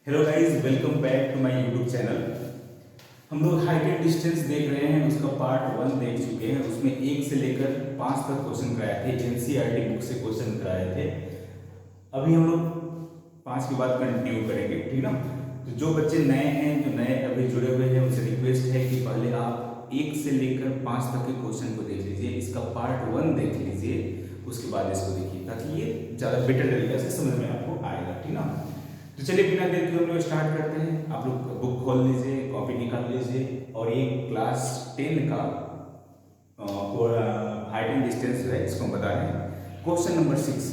Hello guys, welcome back to my YouTube channel. हम लोग height and distance देख रहे हैं, उसका पार्ट 1 देख चुके हैं। उसमें 1 से लेकर 5 तक क्वेश्चन कराए थे, एनसीईआरटी बुक से क्वेश्चन कराए थे। अभी हम लोग 5 के बाद कंटिन्यू करेंगे, ठीक ना। तो जो बच्चे नए हैं, जो नए अभी जुड़े हुए हैं, उनसे रिक्वेस्ट है कि पहले आप 1 से लेकर 5 तक के क्वेश्चन को देख लीजिए, इसका पार्ट 1 देख लीजिए, उसके बाद इसको देखिए, ताकि ये ज़्यादा बेटर तरीके से समझ में आपको आएगा, ठीक ना। तो चलिए बिना देर के हम लोग स्टार्ट करते हैं। आप लोग बुक खोल लीजिए, कॉपी निकाल लीजिए और ये क्लास 10 का हाइट एंड डिस्टेंस जो है इसको हम बता रहे हैं। क्वेश्चन नंबर 6,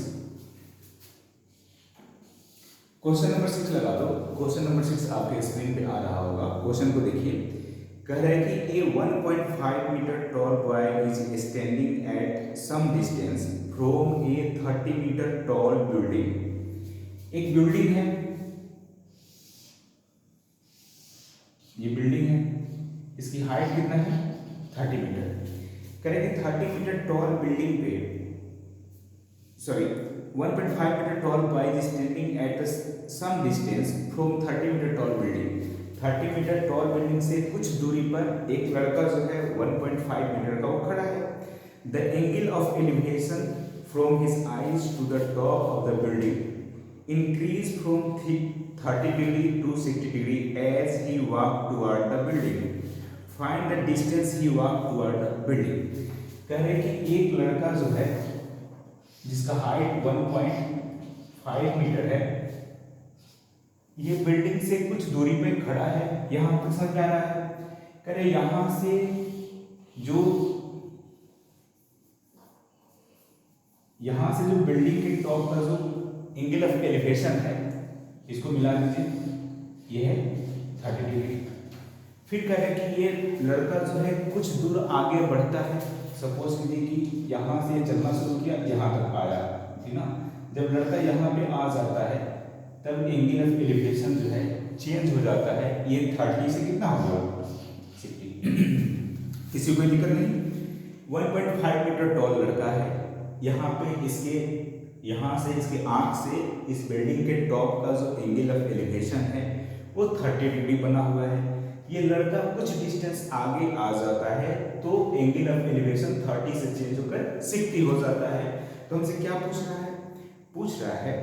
क्वेश्चन नंबर 6 लगा दो। क्वेश्चन नंबर 6 आपके स्क्रीन पे आ रहा होगा। क्वेश्चन को देखिए, कह रहा है कि a 1.5 metre tall boy is standing at some distance from a 30 metre tall building. एक बिल्डिंग है, ये बिल्डिंग है, इसकी हाइट कितना है 30 मीटर। करेंगे 30 मीटर टॉल बिल्डिंग पे, sorry 1.5 metre tall boy is standing at some distance from 30 metre tall building. 30 metre tall building से कुछ दूरी पर एक लड़का जो है 1.5 मीटर का वो खड़ा है। The angle of elevation from his eyes to the top of the building increase from 30 degree to 60 degree as he walked toward the building. Find the distance he walked toward the building. कह रहे कि एक लड़का जो है जिसका height 1.5 metre है, ये बिल्डिंग से कुछ दूरी पे खड़ा है। यहाँ पर समझ में आ रहा है। कह रहे यहाँ से जो बिल्डिंग के टॉप का जो एंगल ऑफ एलिवेशन है, इसको मिला दीजिए, ये है 30 डिग्री। फिर कह रहे कि ये लड़का जो है कुछ दूर आगे बढ़ता है। सपोज कीजिए कि यहाँ से चलना शुरू किया, यहाँ तक आया, ठीक ना। जब लड़का यहाँ पे आ जाता है तब एंगल ऑफ एलिवेशन जो है चेंज हो जाता है। ये 30 से कितना होगा 60। किसी को कोई दिक्कत नहीं। 1.5 मीटर टॉल लड़का है, यहाँ पे इसके यहाँ से इसके आंख से इस बिल्डिंग के टॉप का जो एंगल ऑफ एलिवेशन है वो 30 डिग्री बना हुआ है। ये लड़का कुछ डिस्टेंस आगे आ जाता है तो एंगल ऑफ एलिवेशन 30 से चेंज होकर 60 हो जाता है। तो हमसे क्या पूछ रहा है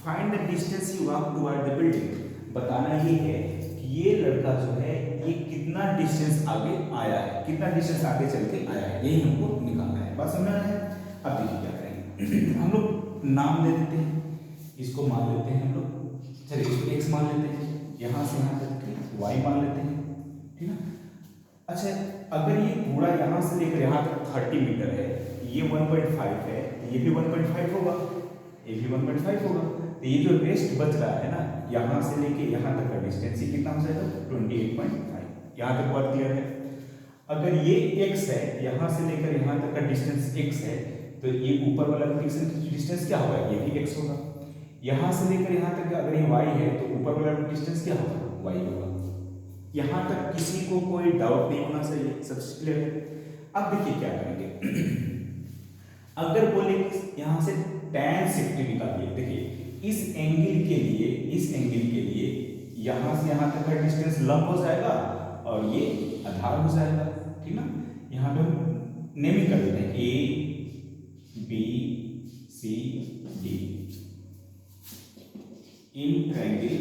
find the distance he walk toward the building. बताना ये है कि ये लड़का जो है ये कितना डिस्टेंस आगे आया है, कितना डिस्टेंस आगे चल के आया है, यही हमको निकालना है। बात समझ में आ रहा है। अब देखिए क्या करेंगे, हम लोग नाम दे देते हैं, इसको मान लेते हैं हम लोग, चलिए इसको x मान लेते हैं, यहाँ से यहाँ तक y मान लेते हैं, ठीक है। अच्छा, अगर ये पूरा यहाँ से लेकर यहाँ तक 30 मीटर है, ये 1.5 है, ये भी 1.5 होगा, ये भी 1.5 होगा। तो ये जो रेस्ट बच रहा है ना, यहाँ से लेके यहाँ तक का डिस्टेंस ये कितना हो जाएगा 28.5। यहाँ तक बात क्लियर है। अगर ये x है, यहाँ से लेकर यहाँ तक का डिस्टेंस x है, तो ये ऊपर वाला डिस्टेंस क्या होगा, ये भी x होगा। यहाँ से लेकर यहाँ तक अगर ये y है तो ऊपर वाला डिस्टेंस क्या होगा, y होगा। यहाँ तक किसी को कोई डाउट नहीं होना चाहिए, सबसे क्लियर है। अब देखिए क्या करेंगे। अगर बोले कि यहाँ से tan 60 निकालिए, देखिए इस एंगल के लिए यहाँ से यहाँ तक का डिस्टेंस लंब हो जाएगा और ये आधार हो जाएगा, ठीक ना। यहाँ पे हम नेमिंग कर देते हैं A B C D in triangle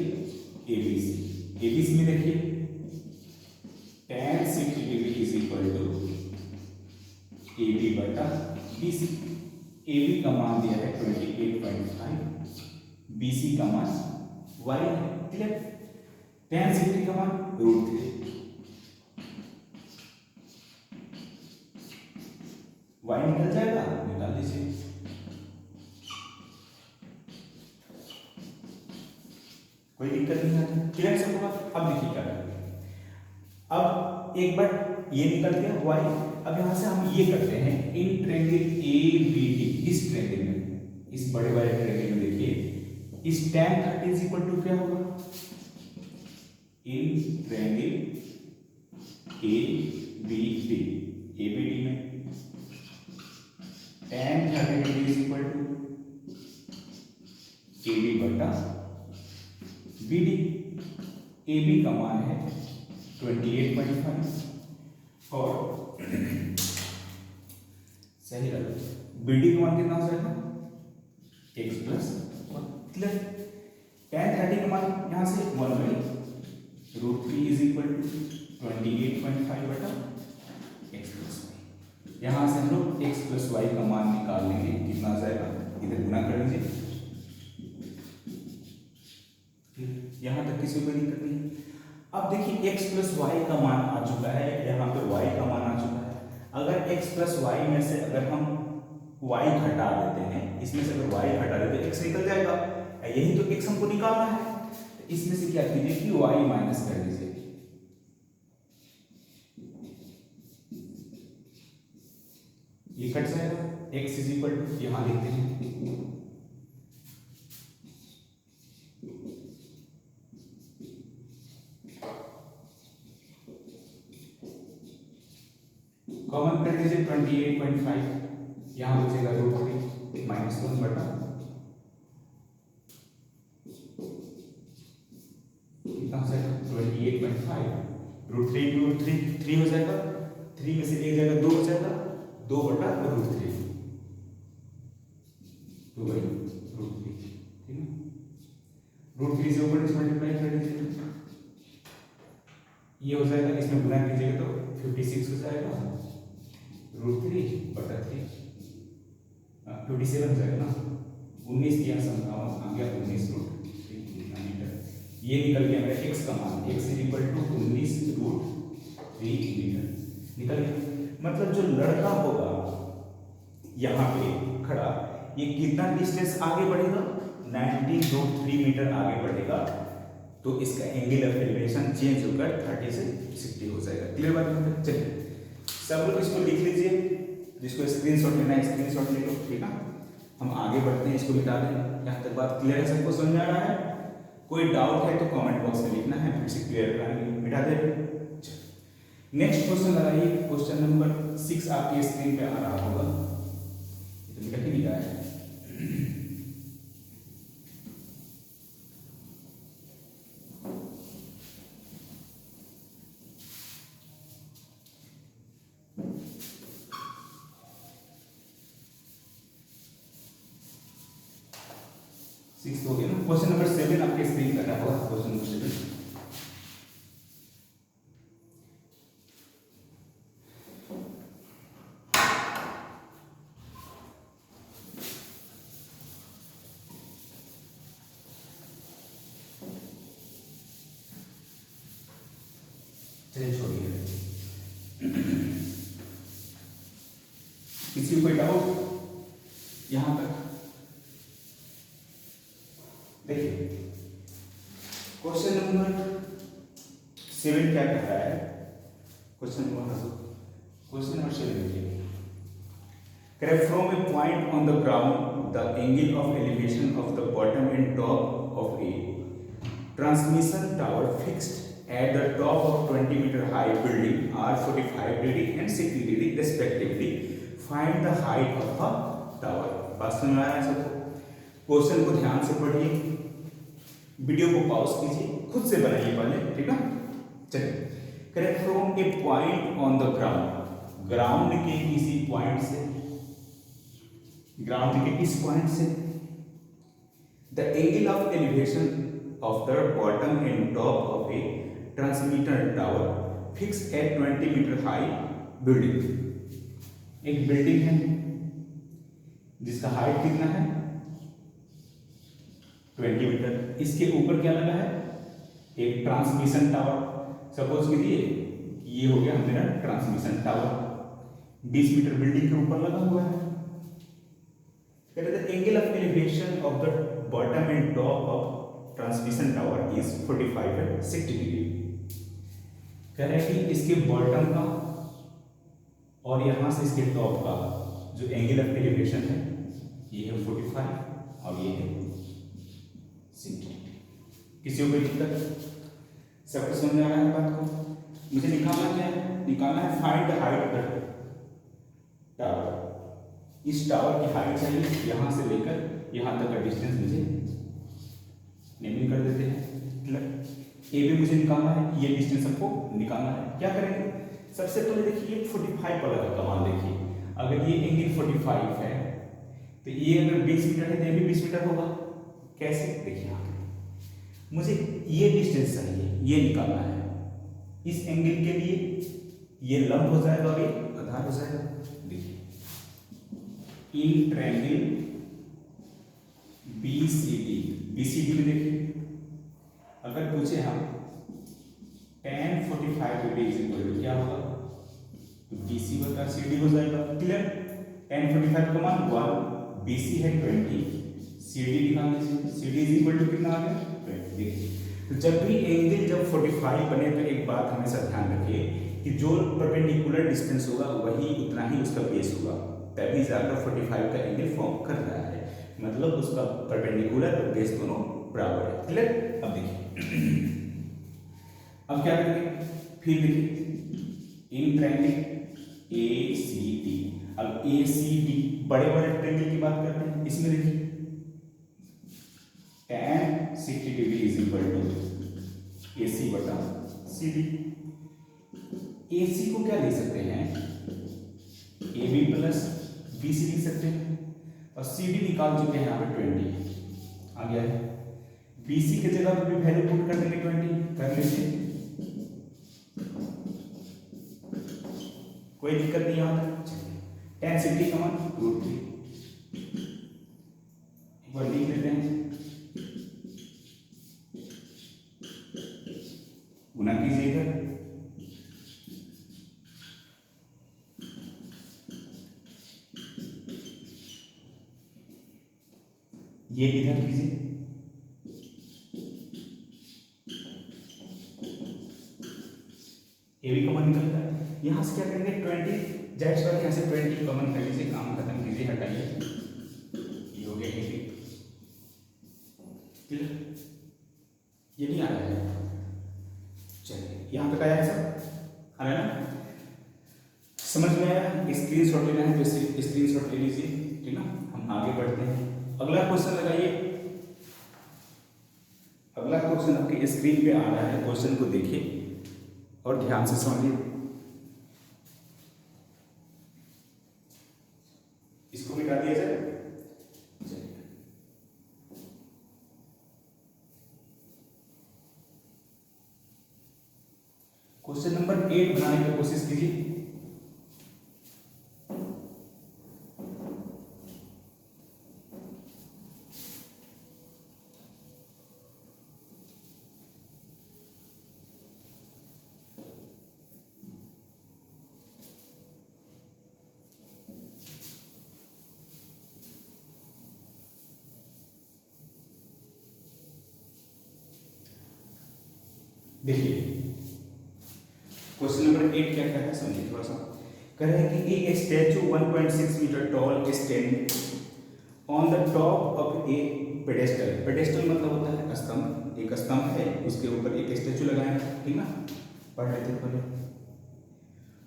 ABC में देखिए tan 60 degree is equal to AB बटा BC। AB का मान दिया है 28.5, BC का मान y है, क्लियर। tan 60 का मान √3, y निकल जाएगा, निकाल लीजिए। कोई दिक्कत नहीं आती, क्लियर सबको बात। अब देखिए क्या करेंगे, अब एक बार ये निकल गया y। अब यहां से हम ये करते हैं इन ट्रायंगल ABD, इस ट्रायंगल में, इस बड़े वाले ट्रायंगल में देखिए इस tan 30 इज इक्वल टू क्या होगा, इन ट्रायंगल ABD में tan 30 degree is equal to AB बटा बी डी, ए बी का मान है 28.5 और सही रहा, बी डी का मान कितना हो जाएगा x प्लस 1। क्लियर। tan 30 का मान यहाँ से 1/√3 इज इक्वल टू 28.5 बटा x प्लस वाई। यहाँ से हम लोग x प्लस वाई का मान निकाल लेंगे, कितना आ जाएगा, इधर गुना कर लीजिए। यहाँ तक किसी को दिक्कत नहीं। अब देखिए x प्लस वाई का मान आ चुका है, यहाँ पे y का मान आ चुका है। अगर x प्लस वाई में से अगर हम y घटा देते हैं, इसमें से अगर y घटा देते हैं x निकल जाएगा, यही तो x हमको निकालना है। तो इसमें से क्या कीजिए कि y माइनस कर दीजिए, ये कट जाएगा। x इज इक्वल टू यहां लिखते हैं कॉमन कर दीजिए 28.5, यहां बचेगा √3 माइनस 1 बटा कितना हो जाएगा 28.5, √3 3 हो जाएगा, 3 में से एक जाएगा 2 हो जाएगा, 2 बटा √3, 2/√3, ठीक है। √3 से ऊपर से मल्टीप्लाई कर दीजिए, ये हो जाएगा, इसमें गुना कीजिएगा तो 56 हो जाएगा, √3 बटा 3, 57 हो जाएगा ना, 19 या 57 आ गया, 19√3 मीटर। ये निकल गया मेरा x का मान, x is equal to 19√3 metre निकल गया। मतलब जो लड़का होगा यहाँ पे खड़ा, ये कितना डिस्टेंस आगे बढ़ेगा, 19√3 मीटर आगे बढ़ेगा, तो इसका एंगल ऑफ एलिवेशन चेंज होकर 30 से 60 हो जाएगा। क्लियर बात है? चलिए सब लोग इसको लिख लीजिए, जिसको स्क्रीनशॉट लेना है स्क्रीनशॉट ले लो, ठीक है। हम आगे बढ़ते हैं, इसको मिटा दें। यहाँ तक बात क्लियर है, सबको समझ आ रहा है? कोई डाउट है तो कमेंट बॉक्स में लिखना है, फिर से क्लियर कराएंगे, मिटा दें। नेक्स्ट क्वेश्चन लगाइए, क्वेश्चन नंबर 6 आपके स्क्रीन पे आ रहा होगा, तो लिख ही नहीं रहा है। सिक्स हो गया ना। क्वेश्चन नंबर 7 आपके स्क्रीन पर रहा होगा, क्वेश्चन नंबर 7। चलिए छोड़िए, किसी को कोई डाउट यहां तक? देखिए क्वेश्चन नंबर 7 क्या कह रहा है, क्वेश्चन नंबर 7 देखिए, from a point on the ground the angle of elevation of the bottom and top of A transmission tower fixed at the top of 20 meter high building are 45 degree and 60 degree respectively. Find the height of the tower. बात समझ आ रहा है सबको? Question को ध्यान से पढ़िए, video को पॉज कीजिए, खुद से बनाइए पहले, ठीक है। चलिए, correct from a point on the ground, ground के किसी पॉइंट से, ग्राउंड के किस पॉइंट से the angle of elevation of the bottom and top of a transmitter tower fixed at 20 meter high building। एक बिल्डिंग है जिसका हाइट कितना है 20 मीटर, इसके ऊपर क्या लगा है एक ट्रांसमिशन टावर। सपोज कीजिए ये हो गया मेरा ट्रांसमिशन टावर, 20 मीटर बिल्डिंग के ऊपर लगा हुआ है। Angle of elevation of the bottom and top of transmission tower is 45 and 60 degree. कह रहे हैं कि इसके बॉटम का और यहां से इसके टॉप का जो एंगल ऑफ एलिवेशन है ये है 45 और ये है 60। किसी को कोई दिक्कत? सबको समझ आ रहा है बात को? मुझे निकालना क्या है, निकालना है find the height of the tower. इस टावर की हाइट चाहिए, यहां से लेकर यहां तक का डिस्टेंस मुझे नेमिंग कर देते हैं। ए भी मुझे निकालना है, ये डिस्टेंस हमको निकालना है। क्या करेंगे, सबसे पहले देखिए 45 वाला का कमाल देखिए, अगर ये एंगल 45 है तो ये अगर 20 मीटर है तो ये भी 20 मीटर होगा। कैसे, देखिए यहाँ मुझे ये डिस्टेंस चाहिए, ये निकालना है। इस एंगल के लिए ये लंब हो जाएगा और ये आधार हो जाएगा। देखिए इन ट्रायंगल BCD, BCD में देखिए अगर पूछे हम tan 45 degree is equal to क्या होगा, तो BC बटा CD हो जाएगा। क्लियर, tan 45 का मान 1, BC है 20, CD निकाल लीजिए, CD इज इक्वल टू कितना आ गया 20। देखिए तो जब भी एंगल जब 45 बने तो एक बात हमेशा ध्यान रखिए कि जो परपेंडिकुलर डिस्टेंस होगा वही उतना ही उसका बेस होगा, तभी जाकर 45 का एंगल फॉर्म कर रहा है, मतलब उसका परपेंडिकुलर और बेस दोनों बराबर है। क्लियर, अब देखिए अब क्या करेंगे, फिर देखिए इन ट्रायंगल ACD, अब ACD बड़े बड़े ट्रायंगल की बात करते हैं, इसमें देखिए tan 60 degree is equal to AC बटा CD। AC को क्या लिख सकते हैं, AB प्लस BC लिख सकते हैं, और CD निकाल चुके हैं यहाँ पे 20 आ गया है। BC की जगह पे भी वैल्यू पुट कर देंगे 20, कर लीजिए, कोई दिक्कत नहीं यहाँ तक। tan 60 का मान √3, एक बार लिख लेते हैं, गुना कीजिए इधर, ये इधर कीजिए, ये भी कॉमन निकलता है। यहां से क्या करेंगे 20 जाहिर सी बात यहाँ से 20 कॉमन कर लीजिए, काम खत्म कीजिए, हटाइए, ये हो गया ये भी। क्लियर, ये नहीं आ रहा है, चलिए यहाँ तक आया है सब, आ रहा है ना, समझ में आया। स्क्रीन शॉट लेना है तो स्क्रीन शॉट ले लीजिए, ठीक ना। हम आगे बढ़ते हैं, अगला क्वेश्चन लगाइए। अगला क्वेश्चन आपके स्क्रीन पे आ रहा है, क्वेश्चन को देखिए और ध्यान से समझिए। इसको मिटा दिया जाए, क्वेश्चन नंबर 8 बनाने की कोशिश कीजिए। देखिए क्वेश्चन नंबर 8 क्या कहता है, समझिए थोड़ा सा। कह रहे हैं कि a statue 1.6 metre tall stand on the top of a pedestal. Pedestal मतलब होता है स्तंभ, एक स्तंभ है उसके ऊपर एक स्टैचू लगाए, ठीक ना, पढ़ लेते हैं पहले।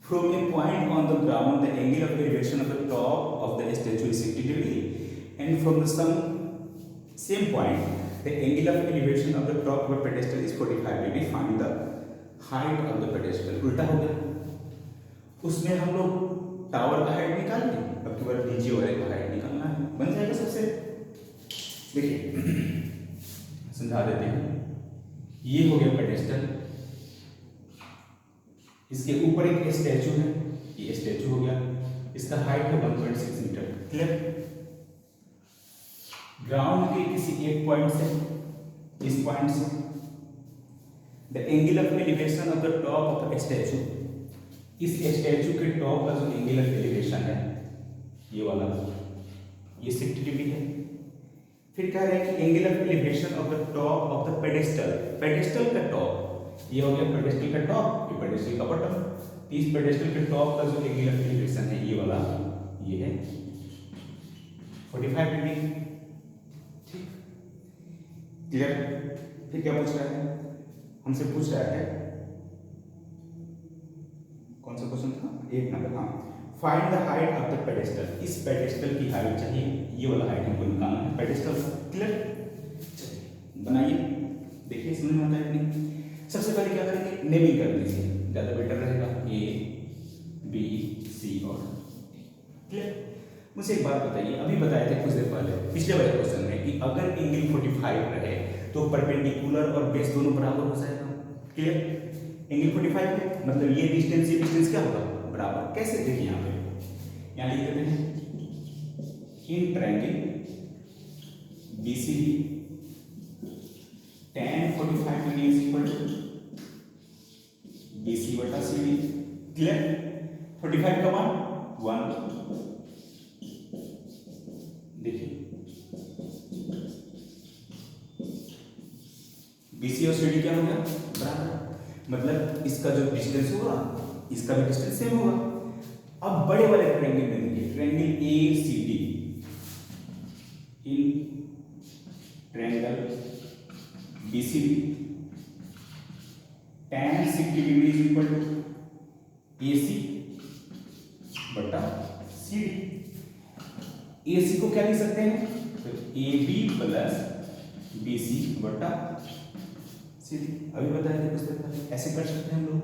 From a point on the ground the angle of elevation of the top of the statue is 60 degree and from the same point the angle of elevation of the top of a pedestal is 45 degree. Find the height of the pedestal. उल्टा हो गया, उसमें हम लोग tower का height निकाल लें, अब की बार नीचे वाले का हाइट निकालना है, बन जाएगा सबसे। देखिए समझा देते हैं, ये हो गया पेडेस्टल, इसके ऊपर एक स्टैचू है, ये स्टैचू हो गया, इसका हाइट है 1.6 मीटर। क्लियर, ग्राउंड के किसी एक पॉइंट से, इस पॉइंट से the angle of elevation of the top of the statue, इस स्टैचू के टॉप का जो एंगल ऑफ एलिवेशन है ये वाला, ये 60 डिग्री है। फिर कह रहे हैं कि angle of elevation of the top of the pedestal, pedestal का टॉप, ये हो गया पेडेस्टल का टॉप, ये पेडेस्टल का बॉटम। इस पेडेस्टल के टॉप का जो एंगल ऑफ एलिवेशन है ये वाला, ये है 45 डिग्री। क्लियर, फिर क्या पूछ रहा है, हमसे पूछ रहा है, कौन सा क्वेश्चन था, 1 नंबर। हाँ, find the height of the pedestal, इस पेडेस्टल की हाइट चाहिए, ये वाला हाइट हमको निकालना है पेडेस्टल। क्लियर, चलिए बनाइए, देखिए समझ में आता है नहीं। सबसे पहले क्या करेंगे, नेमिंग कर दीजिए, ज़्यादा बेटर रहेगा, ए बी सी और क्लियर। मुझे एक बात बताइए, अभी बताए थे कुछ देर पहले पिछले वाले क्वेश्चन में कि अगर एंगल 45 रहे तो परपेंडिकुलर और बेस दोनों बराबर हो जाएगा। क्लियर, एंगल 45 है मतलब ये डिस्टेंस क्या होगा, बराबर। कैसे, देखिए यहाँ पे, यहाँ लिख देते हैं in triangle BCD tan 45 degree is equal to BC बटा CD। क्लियर, 45 का मान 1, देखिए BC और CD क्या हो गया, बराबर, मतलब इसका जो डिस्टेंस होगा इसका भी डिस्टेंस सेम होगा। अब बड़े वाले ट्रायंगल में देखिए, triangle ACD, in triangle BCD tan 60 degree is equal to AC बटा CD। AC को क्या लिख सकते हैं, तो AB प्लस BC बटा CD। अभी बताया था कुछ देर पहले, ऐसे कर सकते हैं हम लोग,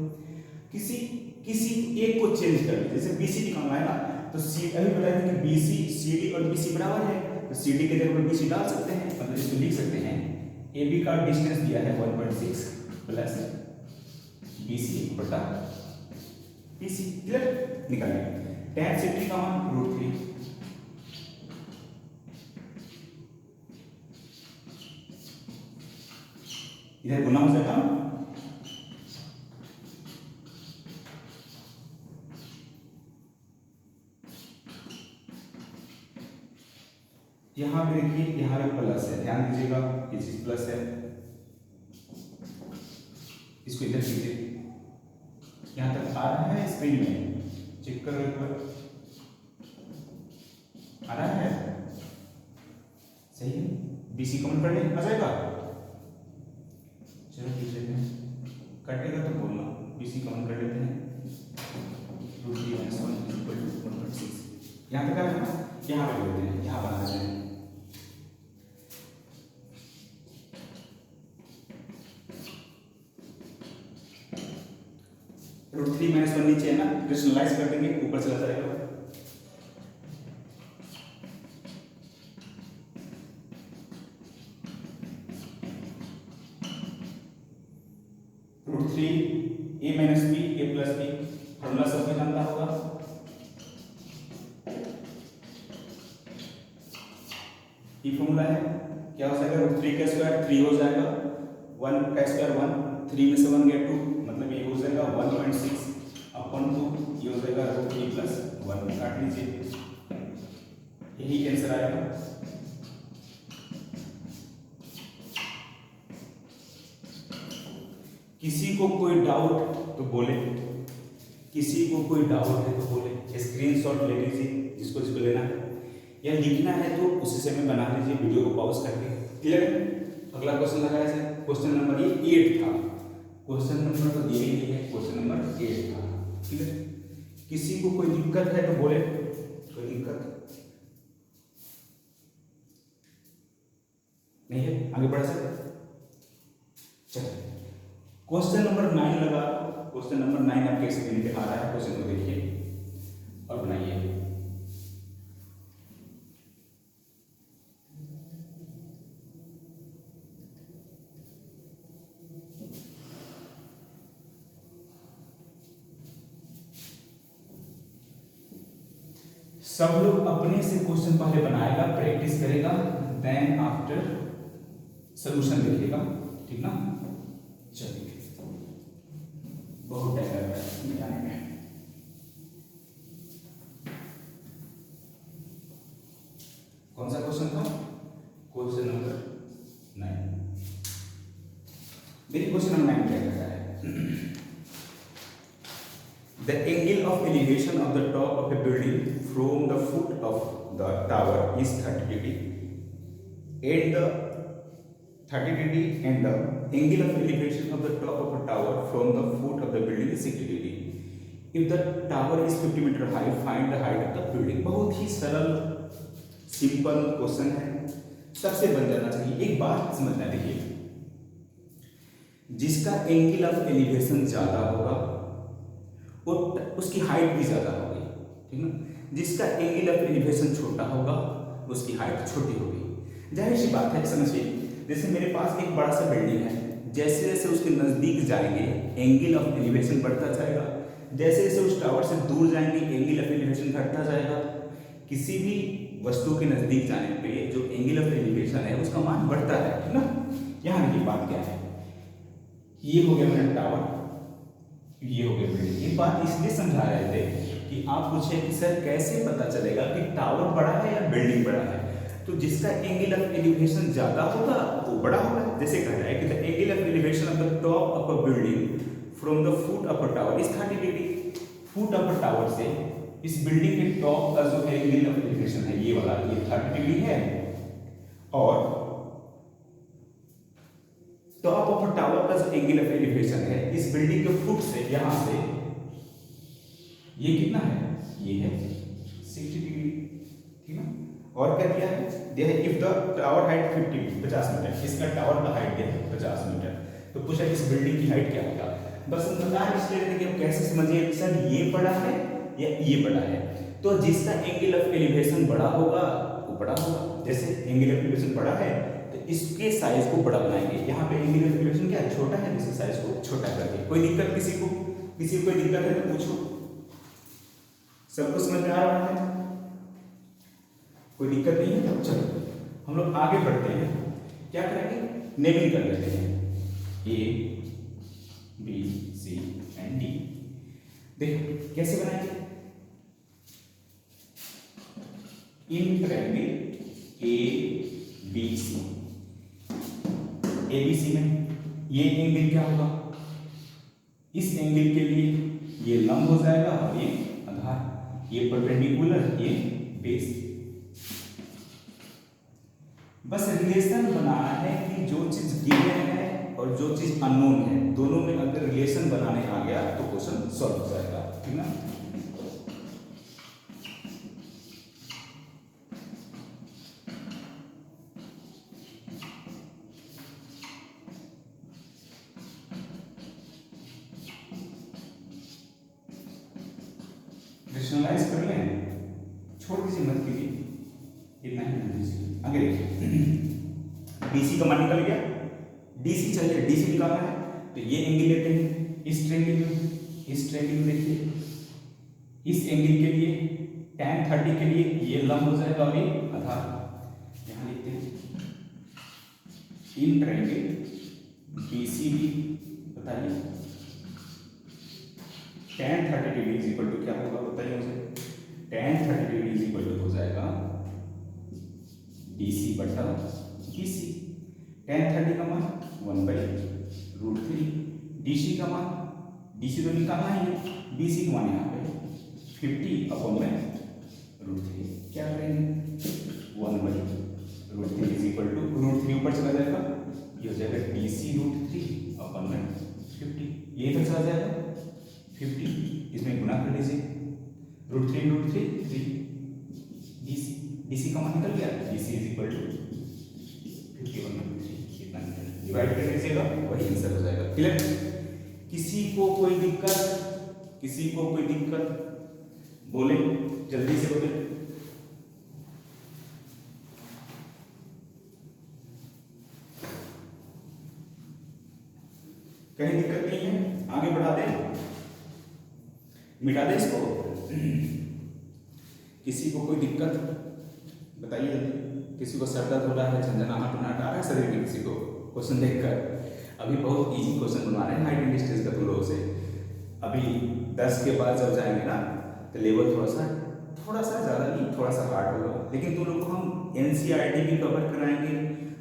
किसी एक को चेंज कर, जैसे BC निकालना है ना, तो अभी बताया था कि BC CD और BC बराबर है, तो CD के जगह पर BC डाल सकते हैं, मतलब इसको लिख सकते हैं AB का डिस्टेंस दिया है 1.6 प्लस BC बटा BC। क्लियर, निकालेंगे tan 60 का मान √3, इधर गुना हो जाएगा, यहां पे देखिए, यहां पे प्लस है, ध्यान दीजिएगा ये चीज प्लस है, इसको इधर कीजिए, यहां तक आ रहा है स्क्रीन में, चेक करो एक बार, आ रहा है, सही है, BC कमेंट कर ले, आ जाएगा, चलो लिख लेते हैं, कटेगा तो बोलना, BC कमेंट कर लेते हैं, √3 - 1 = 1.6, यहां तक आ रहा है, यहां पे बोलते हैं, यहां बना देते हैं, √3 - 1 नीचे है ना, रेशनलाइज कर देंगे, ऊपर चला जाएगा, √3 A - B A + B, formula सबको जानता होगा, ये फॉर्मूला है, क्या हो जाएगा, √3 का स्क्वायर 3 हो जाएगा, 1 का स्क्वायर 1, 3 में से 1 गया 2, मतलब ये हो जाएगा 1.6 अपन 2, ये हो जाएगा √3 + 1, काट लीजिए, यही आंसर आएगा। किसी को कोई डाउट तो बोले, किसी को कोई डाउट है तो बोले, स्क्रीनशॉट ले लीजिए जिसको जिसको लेना है, या लिखना है तो उसी से में बना लीजिए वीडियो को पॉज करके। क्लियर, अगला क्वेश्चन लगाया जाए, क्वेश्चन नंबर ये 8 था, क्वेश्चन नंबर तो दिए ही है, क्वेश्चन नंबर 8 था। ठीक है, किसी को कोई दिक्कत है तो बोले, कोई दिक्कत नहीं है, आगे बढ़ सकते। चलिए क्वेश्चन नंबर 9 लगा, क्वेश्चन नंबर 9 आपके स्क्रीन पे आ रहा है, क्वेश्चन को देखिए और बनाइए। सब लोग अपने से क्वेश्चन पहले बनाएगा, प्रैक्टिस करेगा, देन आफ्टर सॉल्यूशन लिखेगा, ठीक ना। चलिए बहुत टाइम लग रहा है मिलाने में। कौन सा क्वेश्चन था, क्वेश्चन नंबर 9। देखिए क्वेश्चन नंबर 9 क्या कहता है, the angle of elevation of the top of a building from the foot of the tower is 30 degree and the 30 degree and the angle of elevation of the top of a tower from the foot of the building is 60 degree. If the tower is 50 meter high, find the height of the building. बहुत ही सरल simple question है, सबसे बन जाना चाहिए। एक बात समझना, देखिए जिसका एंगल ऑफ एलिवेशन ज़्यादा होगा वो उसकी हाइट भी ज़्यादा होगी, ठीक ना। जिसका एंगल ऑफ एलिवेशन छोटा होगा उसकी हाइट छोटी होगी। जाहिर सी बात है, समझिए, जैसे मेरे पास एक बड़ा सा बिल्डिंग है, जैसे जैसे उसके नज़दीक जाएंगे एंगल ऑफ एलिवेशन बढ़ता जाएगा, जैसे जैसे उस टावर से दूर जाएंगे एंगल ऑफ एलिवेशन घटता जाएगा। किसी भी वस्तु के नज़दीक जाने पे जो एंगल ऑफ एलिवेशन है उसका मान बढ़ता है, ठीक ना। यहाँ देखिए बात क्या है, ये हो गया मेरा टावर, ये हो गया बिल्डिंग। ये बात इसलिए समझा रहे थे कि आप पूछे कि सर कैसे पता चलेगा कि टावर बड़ा है या बिल्डिंग बड़ा है। तो जिसका एंगल ऑफ एलिवेशन ज्यादा होगा वो बड़ा होगा। जैसे कह रहा है कि the angle of elevation of the top of a building from the foot of a tower is 30 degree. Foot of a tower से इस बिल्डिंग के टॉप का जो एंगल ऑफ एलिवेशन है ये वाला, ये 30 डिग्री है। और टॉप ऑफ अ टावर का जो एंगल ऑफ एलिवेशन है इस बिल्डिंग के फुट से यहां से ये कितना है, ये है 60 डिग्री, ठीक ना। और क्या दिया है, if the tower height 50 metre, इसका टावर का हाइट है 50 मीटर। तो पूछा इस बिल्डिंग की हाइट क्या होगा। बस हम बता इसलिए थे कि हम कैसे समझिए कि सर ये बड़ा है या ये बड़ा है। तो जिसका एंगल ऑफ एलिवेशन बड़ा होगा वो बड़ा होगा। जैसे एंगल ऑफ एलिवेशन बड़ा है तो इसके साइज को बड़ा बनाएंगे। यहाँ पे एंगल ऑफ एलिवेशन क्या है, छोटा है, इसके साइज को छोटा करके। कोई दिक्कत किसी को कोई दिक्कत है तो पूछो, सबको समझ में आ रहा है, कोई दिक्कत नहीं है। चलो हम लोग आगे बढ़ते हैं, क्या करेंगे, नेमिंग कर लेते हैं, A B C and D. देखो कैसे बनाएंगे, in triangle A B C, A B C में ये एंगल क्या होगा, इस एंगल के लिए ये लंब हो जाएगा और ये आधार, ये परपेंडिकुलर, ये बेस। बस रिलेशन बनाना है कि जो चीज गिवन है और जो चीज अननोन है दोनों में अगर रिलेशन बनाने आ गया तो क्वेश्चन सॉल्व हो जाएगा, ठीक ना। रेशनलाइज कर लें, छोड़ दीजिए, मत कीजिए, इतना ही कर दीजिए। आगे देखिए, BC का मान निकल गया, DC चाहिए, DC निकालना है तो ये एंगल लेते हैं, इस ट्रायंगल में देखिए, इस एंगल के लिए tan 30 के लिए ये लंब हो जाएगा और ये आधार। यहाँ लिखते हैं इन ट्रायंगल BCD, बताइए tan 30 degree is equal to क्या होगा, बताइए मुझे। tan 30 degree is equal to हो जाएगा DC बटा BC। tan 30 का मान 1/√3, DC का मान, DC तो निकालना ही है, BC का मान यहाँ पे 50/√3। क्या करेंगे, 1/√3 इज इक्वल टू √3 ऊपर चला जाएगा, ये हो जाएगा DC√3/50, ये इधर चला जाएगा 50, इसमें गुणा कर लीजिए, √3 3, DC का मान निकल गया, DC इज इक्वल टू 51/3, कितना निकल, डिवाइड कर लीजिएगा वही आंसर हो जाएगा। क्लियर, किसी को कोई दिक्कत बोले, जल्दी से बोले। कहीं दिक्कत नहीं है, आगे बढ़ा दें, मिटा दें इसको। किसी को कोई दिक्कत बताइए जल्दी, किसी को सर दर्द हो रहा है, झंझनाहट आ रहा है शरीर में, किसी को क्वेश्चन देखकर। अभी बहुत इजी क्वेश्चन बनवा रहे हैं हाई इंडस्ट्रीज का तुम लोगों से। अभी 10 के बाद जब जाएंगे ना तो लेवल थोड़ा सा ज़्यादा नहीं, थोड़ा सा हार्ड होगा, लेकिन तुम लोग को हम NCERT भी कवर कराएंगे,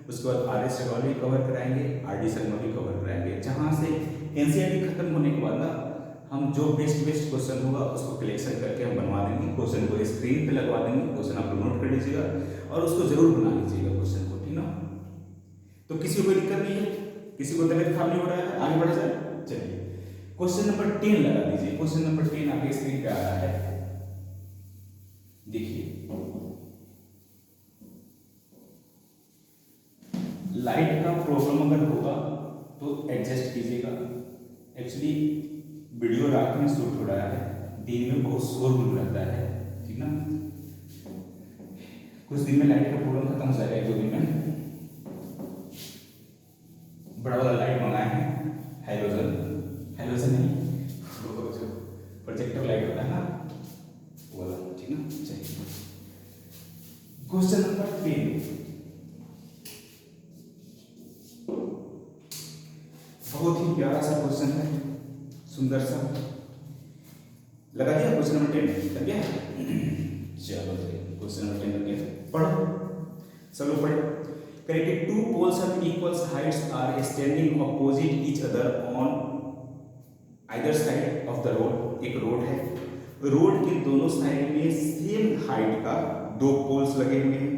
उसके बाद RS अग्रवाल भी कवर कराएंगे, RD शर्मा भी कवर कराएंगे। जहाँ से NCERT खत्म होने के बाद ना हम जो बेस्ट क्वेश्चन होगा उसको कलेक्शन करके हम बनवा देंगे, क्वेश्चन को स्क्रीन पे लगवा देंगे, क्वेश्चन आप लोग नोट कर लीजिएगा और उसको जरूर बना लीजिएगा क्वेश्चन को, ठीक ना। तो किसी को कोई दिक्कत नहीं है, किसी को तबियत खराब नहीं हो रहा है, आगे बढ़ा जाए। चलिए क्वेश्चन नंबर 10 लगा दीजिए, क्वेश्चन नंबर 10 आपके स्क्रीन पे आ रहा है, देखिए। लाइट का प्रॉब्लम अगर होगा तो एडजस्ट कीजिएगा। एक्चुअली वीडियो रात में शूट हो रहा है, दिन में बहुत शोरगुल रहता है, ठीक ना। कुछ दिन में लाइट का प्रॉब्लम खत्म हो जाएगा, 1-2 दिन में। बड़ा वाला लाइट मंगाए हैं, हेलोजन नहीं, प्रोजेक्टर लाइट होता है ना, वो वाला, ठीक ना। चलिए क्वेश्चन नंबर 3, बहुत ही प्यारा सा क्वेश्चन है, सुंदर सा। लगा दिया क्वेश्चन नंबर 10 लग गया। चलो क्वेश्चन नंबर 10 लग गया, पढ़ो, चलो पढ़े। Correct, 2 poles of equal heights are standing opposite each other on either side of the road। एक रोड है, रोड के दोनों साइड में सेम हाइट का 2 पोल्स लगे हुए हैं,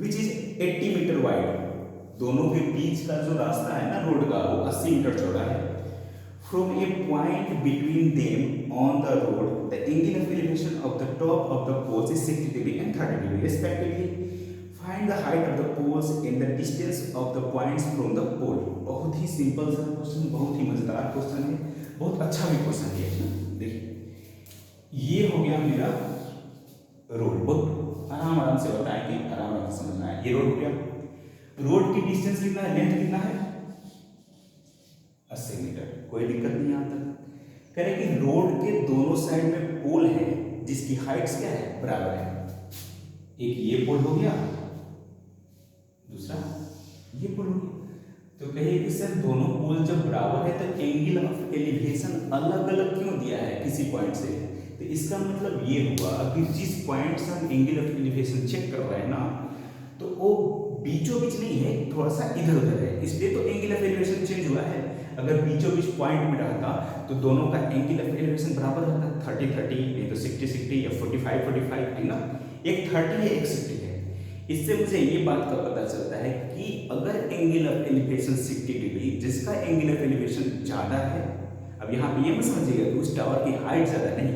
विच इज 80 मीटर वाइड। दोनों के बीच का जो रास्ता है ना रोड का, वो 80 मीटर चौड़ा है। From a point between them on the road the angle of elevation of the top of the poles is 60 degree and 30 degree respectively. Find the height of the poles and the distance of the points from the pole. बहुत ही simple सा question, बहुत ही मजेदार question है, बहुत अच्छा भी question है। देखिए ये हो गया मेरा रोड, बहुत आराम से बताएंगे, आराम से समझना है। ये रोड हो गया, रोड की डिस्टेंस कितना है, लेंथ कितना है, 80 मीटर, कोई दिक्कत नहीं आता। कह रहे कि रोड के दोनों साइड में पोल है जिसकी हाइट्स क्या है, बराबर है। एक ये पोल हो गया, दूसरा ये पोल हो गया। तो कहिए कि सर दोनों पोल जब बराबर है तो एंगल ऑफ एलिवेशन अलग अलग क्यों दिया है किसी पॉइंट से। तो इसका मतलब ये हुआ कि जिस पॉइंट से हम एंगल ऑफ एलिवेशन चेक कर रहे हैं ना, तो वो बीचों बीच नहीं है, थोड़ा सा इधर उधर है, इसलिए तो एंगल ऑफ एलिवेशन चेंज हुआ है। अगर बीचों बीच पॉइंट में रहता तो दोनों का एंगल ऑफ एलिवेशन बराबर रहता, 30-30 नहीं तो 60-60 या 45-45, ठीक ना। एक 30 है, एक 60 है। इससे मुझे ये बात का पता चलता है कि अगर एंगल ऑफ एलिवेशन 60 डिग्री, जिसका एंगल ऑफ एलिवेशन ज़्यादा है, अब यहाँ पे ये मत समझिएगा कि उस टावर की हाइट ज़्यादा नहीं,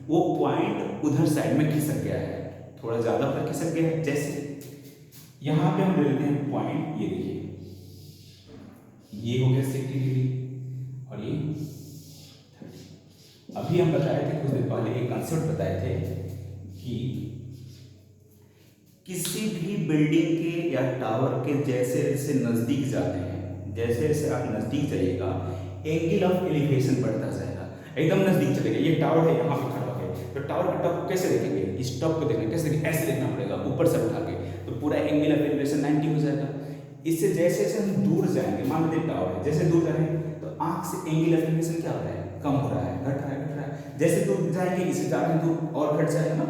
वो पॉइंट उधर साइड में खिसक गया है, थोड़ा ज़्यादा पर खिसक गया है। जैसे यहाँ पे हम ले लेते हैं पॉइंट, ये देखिए ये हो गया 60 डिग्री और ये 30। अभी हम बताए थे कुछ देर पहले, एक कंसेप्ट बताए थे कि किसी भी बिल्डिंग के या टावर के जैसे जैसे नज़दीक जाते हैं, जैसे जैसे आप नज़दीक जाइएगा एंगल ऑफ एलिवेशन बढ़ता जाएगा। एकदम नज़दीक चले गए, ये टावर है, यहाँ पे खड़ा है, तो टावर के टॉप को कैसे देखेंगे, इस टॉप को देखना कैसे, ऐसे देखना पड़ेगा ऊपर से उठा के, तो पूरा एंगल ऑफ एलिवेशन 90 हो जाएगा। इससे जैसे जैसे हम दूर जाएंगे, मान लीजिए टावर है, जैसे दूर जा रहे हैं तो आँख से एंगल ऑफ एलिवेशन क्या हो रहा है, कम हो रहा है, घट रहा है, घट रहा है। जैसे दूर जाएंगे, इससे ज़्यादा दूर और घट जाएगा ना।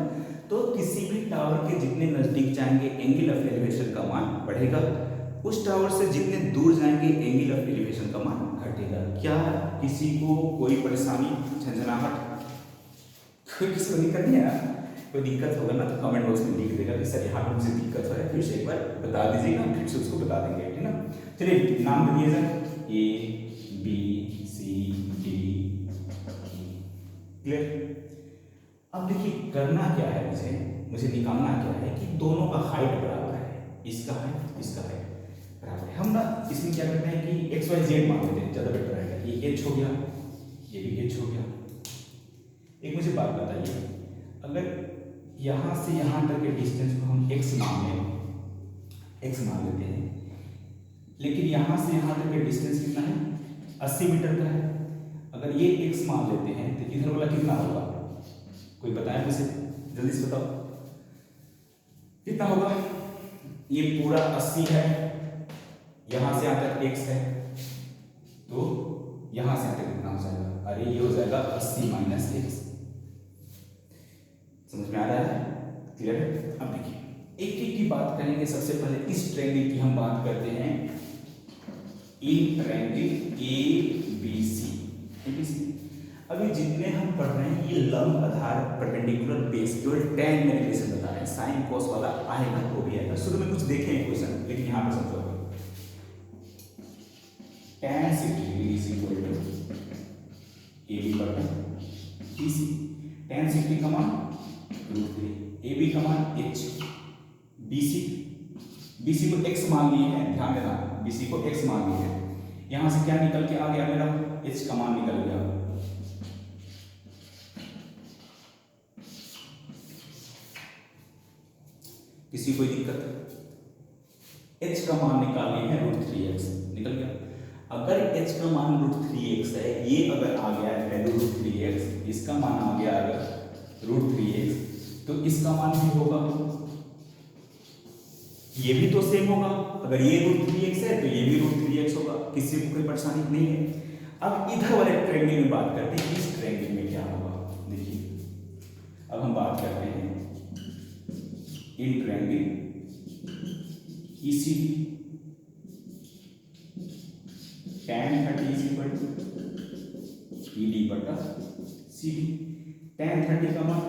तो किसी भी टावर के जितने नज़दीक जाएंगे एंगल ऑफ एलिवेशन का मान बढ़ेगा, उस टावर से जितने दूर जाएंगे एंगल ऑफ एलिवेशन का मान घटेगा। क्या किसी को कोई परेशानी, झंझनाहट, कोई किसी को दिक्कत नहीं है? कोई दिक्कत होगा ना तो कमेंट बॉक्स में लिख देगा कि सर यहाँ पर मुझे दिक्कत हो रहा है, फिर से एक बार बता दीजिएगा, फिर से उसको बता देंगे, ठीक ना। चलिए नाम दे दिए जाए, ABCD, क्लियर। अब देखिए करना क्या है, मुझे निकालना क्या है कि दोनों का हाइट बराबर है, इसका हाइट इसका हाइट बराबर है। हम ना इसमें क्या करते हैं कि XYZ मान लेते हैं, ज़्यादा बेटर रहेगा। ये H हो गया, ये भी H हो गया। एक मुझे बात बताइए, अगर यहाँ से यहाँ तक के डिस्टेंस को हम x मान लेते हैं, लेकिन यहाँ से यहाँ तक के डिस्टेंस कितना है, 80 मीटर का है। अगर ये x मान लेते हैं तो इधर वाला कितना होगा, कोई बताए मुझे, जल्दी से बताओ कितना होगा। ये पूरा 80 है, यहाँ से यहाँ तक x है, तो यहाँ से यहाँ तक कितना हो जाएगा, अरे ये हो जाएगा 80 माइनस x। समझ में आ रहा है, क्लियर है। अब देखिए एक एक की बात करेंगे। सबसे पहले इस ट्रायंगल की हम बात करते हैं, इन ट्रायंगल ABC। अभी जितने हम पढ़ रहे हैं ये लंब, आधार, परपेंडिकुलर, बेस, केवल tan में रिलेशन बता रहे हैं, साइन कोस वाला आएगा वो भी आएगा। शुरू में कुछ देखे हैं क्वेश्चन, लेकिन यहाँ पे समझो tan 60 degree equal to AB पर BC। tan 60 का मान √3, AB का मान h, BC को x मान लिए हैं, ध्यान देना BC को x मान लिए हैं, यहां से क्या निकल के आ गया मेरा, एच का मान निकल गया। किसी कोई दिक्कत? एच का मान निकालने हैं √3x, निकल गया। अगर h का मान √3x है, ये अगर आ गया है वैल्यू √3x, इसका मान आ गया अगर √3x, तो इसका मान भी होगा, ये भी तो सेम होगा। अगर ये √3x है तो ये भी √3x होगा, किसी को कोई परेशानी नहीं है। अब इधर वाले ट्रायंगल में बात करते हैं, इस ट्रायंगल में क्या होगा। देखिए अब हम बात करते हैं in triangle ECD, tan 30 ED बटा CD। tan 30 का मान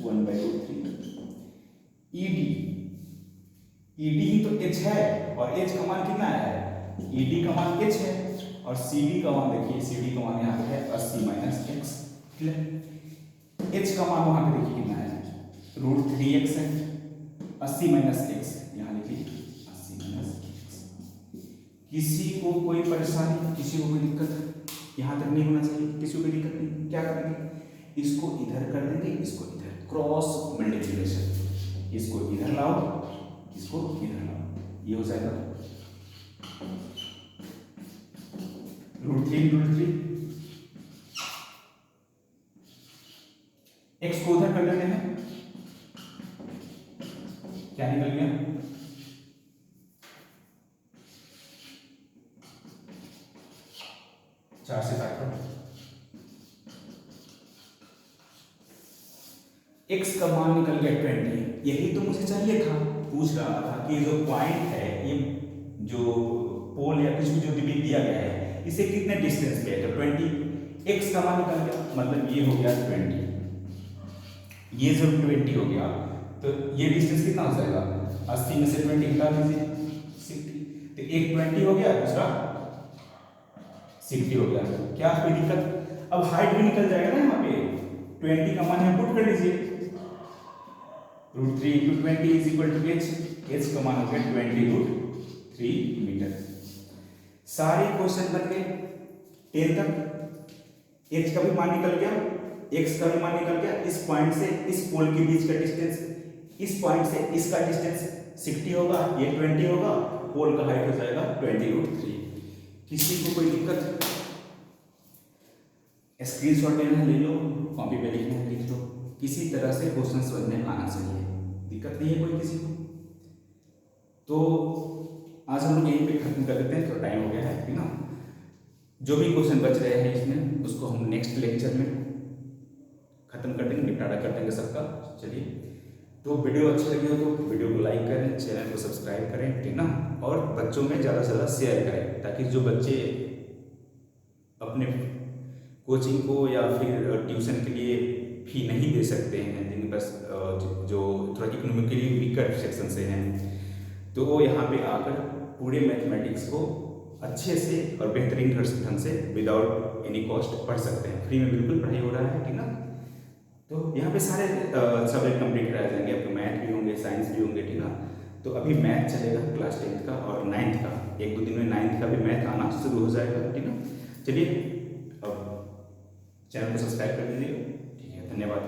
1/√3। ED ही तो h है, और h का मान कितना है, ED का मान h है, और CD का मान देखिए, CD का मान यहाँ पे है 80 - x। h का मान वहां पे देखिए कितना है, √3x है, 80 - x यहाँ लिखिए 80 - x। किसी को कोई परेशानी, किसी को कोई दिक्कत, यहाँ तक नहीं होना चाहिए, किसी को कोई दिक्कत नहीं। क्या करेंगे, इसको इधर कर देंगे, इसको इधर, क्रॉस मल्टीप्लिकेशन, इसको इधर लाओ, इसको इधर लाओ, ये हो जाएगा √3 x को उधर कर लेते हैं, क्या निकल गया, चार से काटो, x का मान निकल गया 20। यही तो मुझे चाहिए था, पूछ रहा था कि जो पॉइंट है, ये जो पोल या कुछ भी जो भी दिया गया है, इसे कितने डिस्टेंस पे है, तो 20। x का मान निकल गया, मतलब ये हो गया 20, ये जो 20 हो गया, तो ये डिस्टेंस कितना हो जाएगा, 80 में से 20 हटा दीजिए, 60। तो एक 20 हो गया, दूसरा 60 हो गया। क्या कोई दिक्कत? अब हाइट भी निकल जाएगा ना, यहाँ पे 20 का मान यहाँ पुट कर लीजिए, √3 × 20 = h का मान हो गया 20√3 मीटर। सारे क्वेश्चन बन गए 10 तक। h का भी मान निकल गया, x का भी मान निकल गया, इस पॉइंट से इस पोल के बीच का डिस्टेंस, इस पॉइंट से इसका डिस्टेंस 60 होगा, ये 20 होगा, पोल का हाइट हो जाएगा 20√3। किसी को कोई दिक्कत? स्क्रीनशॉट लेना है ले लो, कॉपी पे लिखना है लिख लो, किसी तरह से क्वेश्चन समझ में आना चाहिए, दिक्कत नहीं है कोई किसी को। तो आज हम लोग यहीं पे खत्म कर देते हैं, तो टाइम हो गया है, ठीक ना। जो भी क्वेश्चन बच रहे हैं इसमें, उसको हम नेक्स्ट लेक्चर में खत्म कर देंगे, निपटारा कर देंगे सबका। चलिए, तो वीडियो अच्छी लगी हो तो वीडियो को लाइक करें, चैनल को सब्सक्राइब करें, ठीक ना, और बच्चों में ज़्यादा से ज़्यादा शेयर करें, ताकि जो बच्चे अपने कोचिंग को या फिर ट्यूशन के लिए फी नहीं दे सकते हैं, जिनके पास जो थोड़ा इकोनॉमिकली वीकर सेक्शन से हैं, तो वो यहाँ पे आकर पूरे मैथमेटिक्स को अच्छे से और बेहतरीन ढंग से विदाउट एनी कॉस्ट पढ़ सकते हैं। फ्री में बिल्कुल पढ़ाई हो रहा है, ठीक ना। तो यहाँ पे सारे सब्जेक्ट कंप्लीट कराए जाएंगे, आपके मैथ भी होंगे, साइंस भी होंगे, ठीक ना। तो अभी मैथ चलेगा क्लास 10th का और 9th का, 1-2 दिन में 9th का भी मैथ आना शुरू हो जाएगा, ठीक ना। चलिए, अब चैनल को सब्सक्राइब कर दीजिएगा, ठीक है, धन्यवाद।